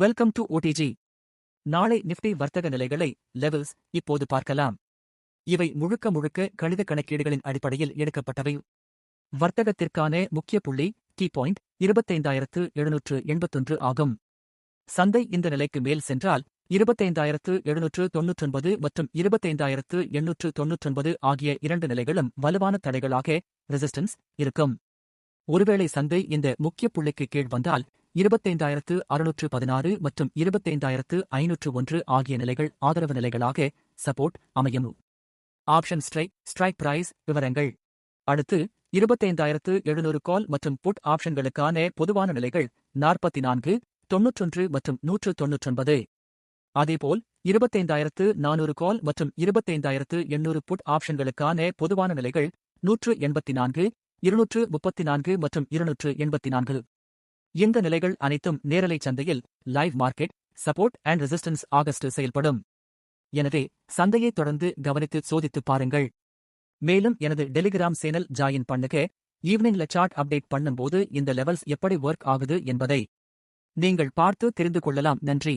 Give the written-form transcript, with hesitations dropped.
Welcome to OTG. நாளை Nifty வர்த்தக நிலைகளை லெவல்ஸ் இப்போது பார்க்கலாம். இவை முழுக்க முழுக்க கணித கணக்கீடுகளின் அடிப்படையில் எடுக்கப்பட்டவை. வர்த்தகத்திற்கான முக்கிய புள்ளி கீ பாயிண்ட் 25,781 ஆகும். சந்தை இந்த நிலைக்கு மேல் சென்றால் 25,799 மற்றும் 25,899 ஆகிய இரண்டு நிலைகளும் வலுவான தடைகளாக ரெசிஸ்டன்ஸ் இருக்கும். ஒருவேளை சந்தை இந்த முக்கிய புள்ளிக்கு கீழ் வந்தால் 25,616 மற்றும் 25,501 ஆகிய நிலைகள் ஆதரவு நிலைகளாக சப்போர்ட் அமையும். ஆப்ஷன் ஸ்ட்ரைக் பிரைஸ் விவரங்கள். அடுத்து 25,700 கால் மற்றும் புட் ஆப்ஷன்களுக்கான பொதுவான நிலைகள் 44, 91 மற்றும் 199. அதேபோல் 25,400 கால் மற்றும் 25,800 புட் ஆப்ஷன்களுக்கான பொதுவான நிலைகள் 184, 234 மற்றும் 284. இந்த நிலைகள் அனைத்தும் நேரலை சந்தையில் live market support and resistance August செயல்படும். எனவே சந்தையை தொடர்ந்து கவனித்து சோதித்து பாருங்கள். மேலும் எனது டெலிகிராம் சேனல் ஜாயின் பண்ணுங்க. ஈவினிங்ல சார்ட் அப்டேட் பண்ணும்போது இந்த லெவல்ஸ் எப்படி ஒர்க் ஆகுது என்பதை நீங்கள் பார்த்து தெரிந்து கொள்ளலாம். நன்றி.